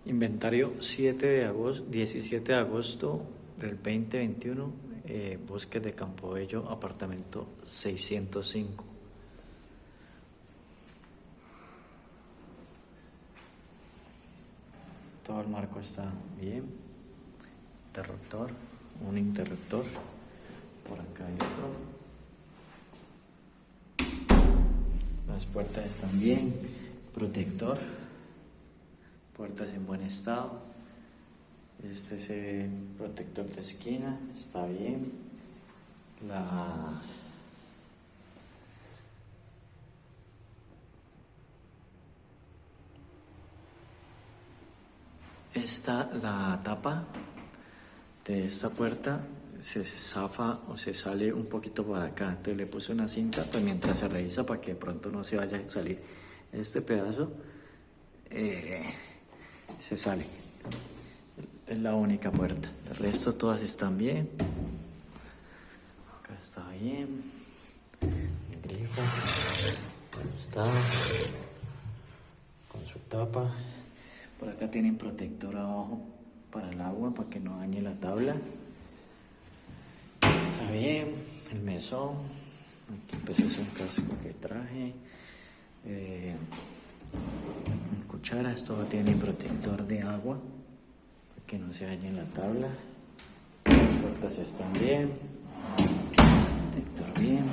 Inventario 17 de agosto del 2021, Bosques de Campobello, apartamento 605. Todo el marco está bien. Interruptor, un interruptor. Por acá hay otro. Las puertas están bien. Protector. Puertas en buen estado. Este es el protector de esquina, está bien. La tapa de esta puerta se zafa o se sale un poquito para acá, entonces le puse una cinta pues mientras se revisa para que de pronto no se vaya a salir este pedazo. Se sale. Es la única puerta. El resto todas están bien. Acá está bien. El grifo está con su tapa. Por acá tienen protector abajo para el agua, para que no dañe la tabla. Está bien. El mesón. Aquí pues es un casco que traje. Cucharas, todo tiene protector de agua para que no se dañe la tabla. Las puertas están bien, protector bien,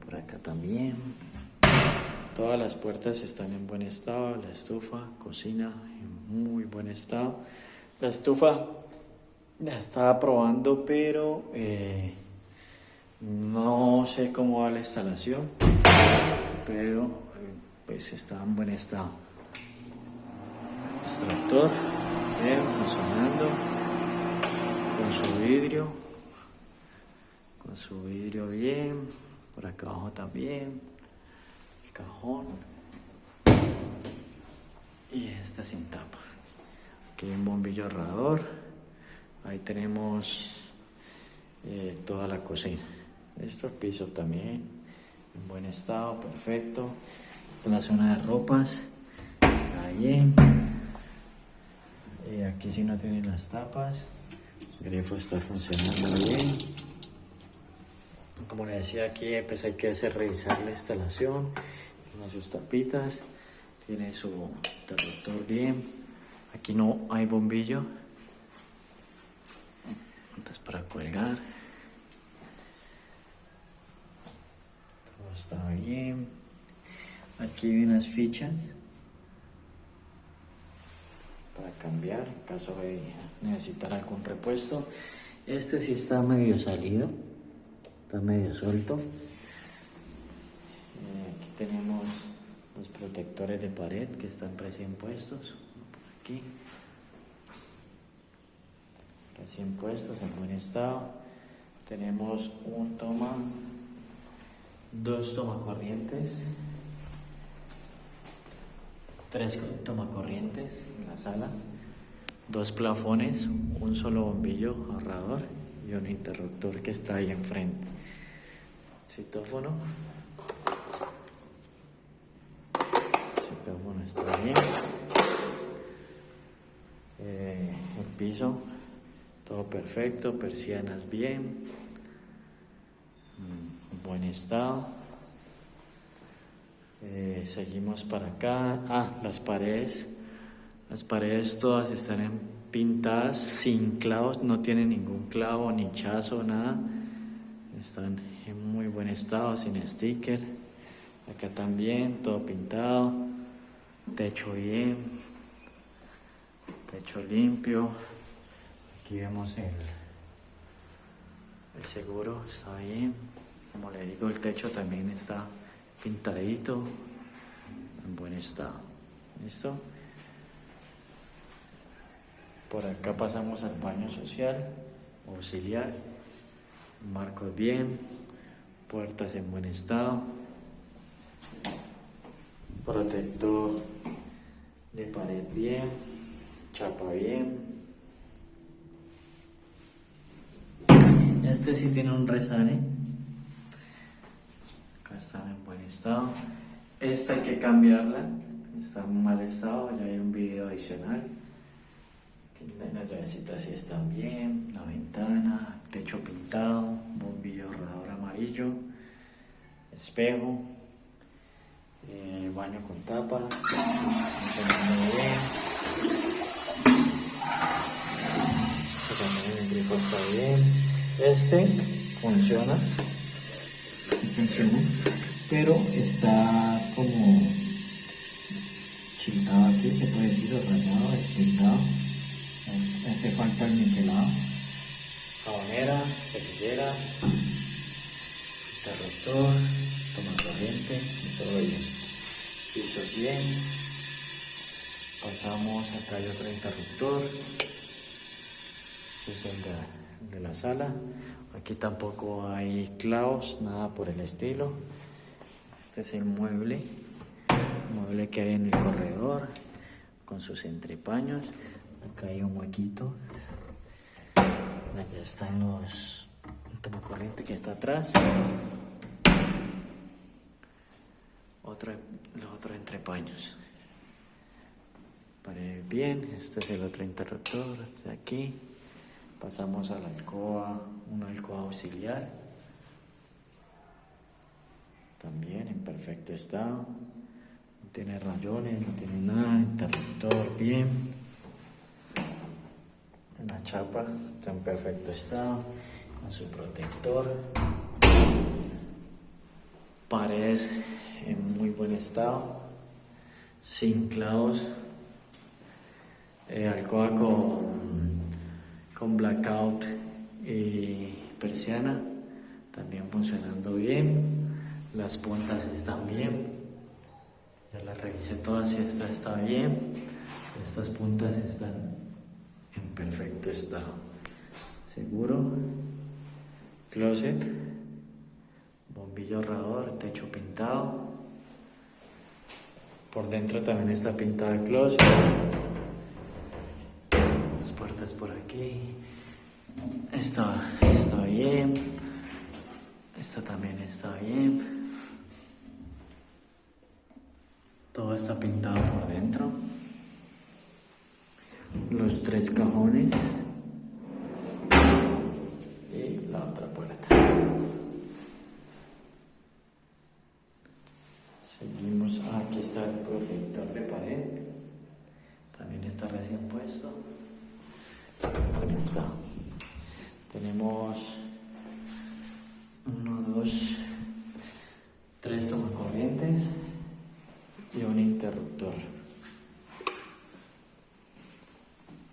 por acá también. Todas las puertas están en buen estado. La estufa, cocina en muy buen estado. La estufa la estaba probando, pero no sé cómo va la instalación, pero pues está en buen estado. Extractor bien funcionando con su vidrio bien. Por acá abajo también el cajón y esta sin tapa. Aquí hay un bombillo ahorrador. Ahí tenemos toda la cocina. Esto, el piso también en buen estado, perfecto. La zona de ropas está bien. Aquí sí no tiene las tapas. El grifo está funcionando bien. Como les decía, aquí pues hay que revisar la instalación. Tiene sus tapitas, tiene su interruptor bien. Aquí no hay bombillo. Entonces para colgar. Todo está bien. Aquí hay unas fichas para cambiar en caso de necesitar algún repuesto. Este sí está medio salido, está medio suelto. Aquí tenemos los protectores de pared que están recién puestos. Aquí recién puestos, en buen estado. Tenemos dos tomacorrientes, 3 tomacorrientes en la sala, 2 plafones, un solo bombillo ahorrador y un interruptor que está ahí enfrente. Citófono está bien. El piso todo perfecto, persianas bien, en buen estado. Seguimos para acá. Las paredes todas están pintadas sin clavos, no tienen ningún clavo, ni chazo, nada. Están en muy buen estado, sin sticker. Acá también, todo pintado. Techo bien, techo limpio. Aquí vemos el seguro, está bien. Como le digo, el techo también está pintadito, en buen estado. ¿Listo? Por acá pasamos al baño social, auxiliar. Marcos bien, puertas en buen estado, protector de pared bien, chapa bien. Este sí tiene un resane. Acá están en buen estado. Esta hay que cambiarla, está en mal estado, ya hay un video tradicional. Las llavecitas sí están bien, la ventana, techo pintado, bombillo rodador amarillo, espejo, baño con tapa, funcionando bien. También el grifo está bien. Este funciona, pero está como chintado aquí, se puede decir, o rayado, despintado. Hace falta el niquelado. Jabonera, cepillera, interruptor, toma corriente, todo bien. Pisos bien. Pasamos acá hay otro interruptor. Este es el de la sala. Aquí tampoco hay clavos, nada por el estilo. Este es el mueble que hay en el corredor con sus entrepaños. Acá hay un huequito. Allá están los tomacorriente que está atrás. Los otros entrepaños. Pared bien. Este es el otro interruptor de aquí. Pasamos a la alcoba, una alcoba auxiliar. También en perfecto estado. No tiene rayones, no tiene nada. Interruptor bien. La chapa está en perfecto estado, con su protector. Paredes en muy buen estado, sin clavos. Alcoba con blackout y persiana, también funcionando bien. Las puntas están bien. Ya las revisé todas y esta está bien. Estas puntas están en perfecto estado. Seguro. Closet. Bombillo ahorrador, techo pintado. Por dentro también está pintado el closet. Las puertas por aquí. Está bien. Esta también está bien. Todo está pintado por dentro. Los 3 cajones y la otra puerta. Seguimos. Aquí está el protector de pared. También está recién puesto. Ahí está. Tenemos 1, 2, 3 tomacorrientes y un interruptor.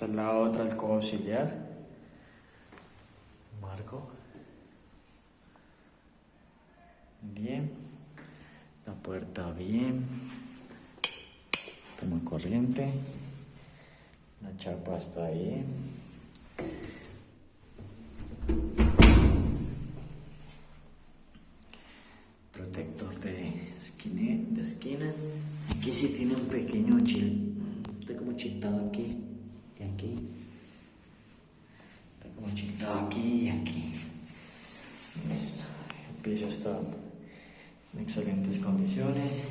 Al lado otra alcoba auxiliar, marco, bien, la puerta bien, toma corriente, la chapa está bien, protector de esquina, aquí sí tiene un pequeño está como chintado aquí. Y aquí, está como chintado aquí y aquí. Listo. El piso está en excelentes condiciones.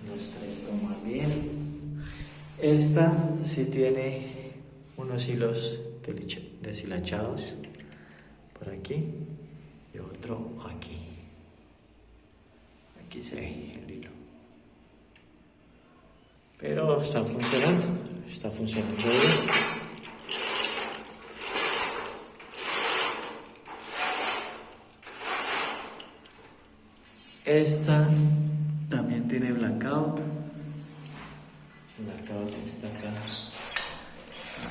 Los 3 toman bien. Esta sí tiene unos hilos deshilachados por aquí y otro aquí. Aquí se ve el hilo. Pero está funcionando bien. Esta también tiene blackout. Blackout está acá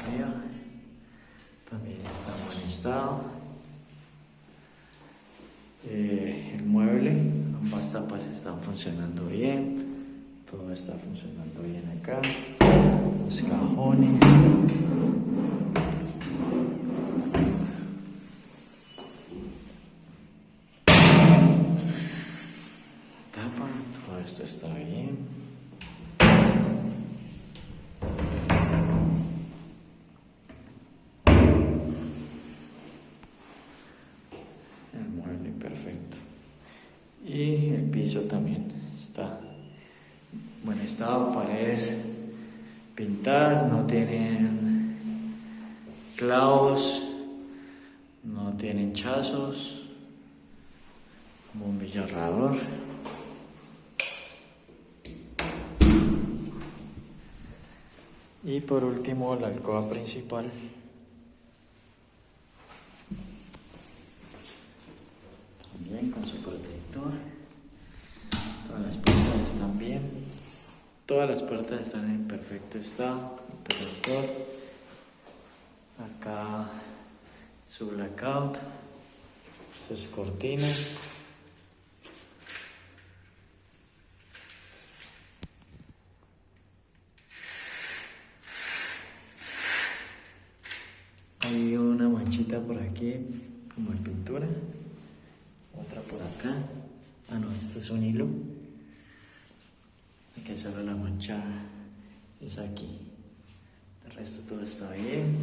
arriba. También está en buen estado. El mueble, ambas tapas están funcionando bien. Todo está funcionando bien acá. Los cajones. Tapa, todo esto está bien. El mueble perfecto. Y el piso también está en buen estado, paredes pintadas, no tienen clavos, no tienen chazos, bombilla ahorrador. Y por último la alcoba principal. También con su protector. Todas las puertas están bien. Todas las puertas están en perfecto estado. El protector. Acá su blackout. Sus cortinas. Hay una manchita por aquí, como en pintura. Otra por acá. Ah, no, esto es un hilo. Hay que hacerle la mancha. Es aquí. El resto todo está bien.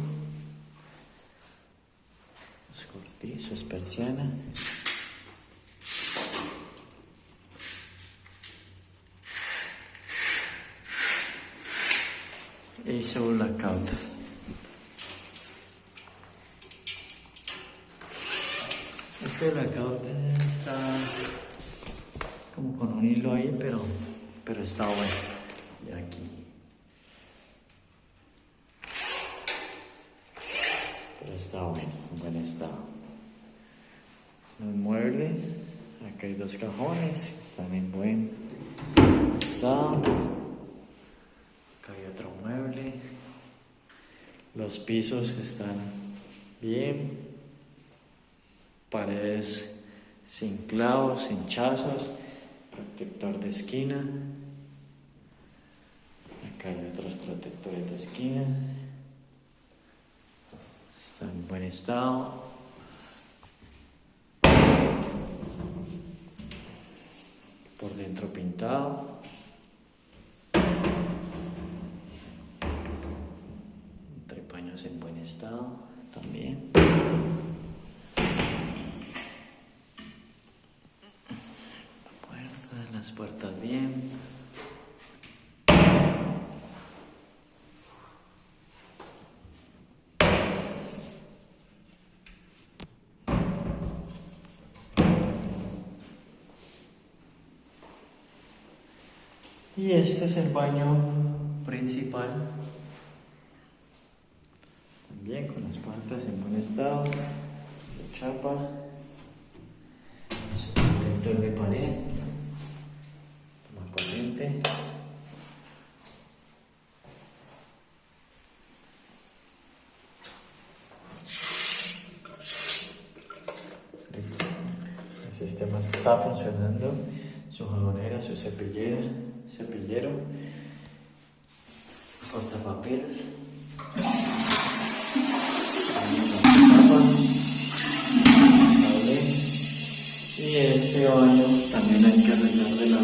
Los cortizos, persianas. Y su blackout. Este blackout está como con un hilo ahí, pero está bueno. Y aquí. Pero está bueno, en buen estado. Los muebles, acá hay 2 cajones que están en buen estado. Acá hay otro mueble. Los pisos están bien. Paredes sin clavos, sin chazos, protector de esquina. Acá hay otros protectores de esquina. Está en buen estado. Por dentro pintado. Entrepaños en buen estado también. Las puertas bien. Y este es el baño principal. También con las puertas en buen estado. De chapa. Su protector de pared. Corriente. El sistema está funcionando. Su jabonera, su cepillero, portapapeles. Y este baño también hay que arreglar de la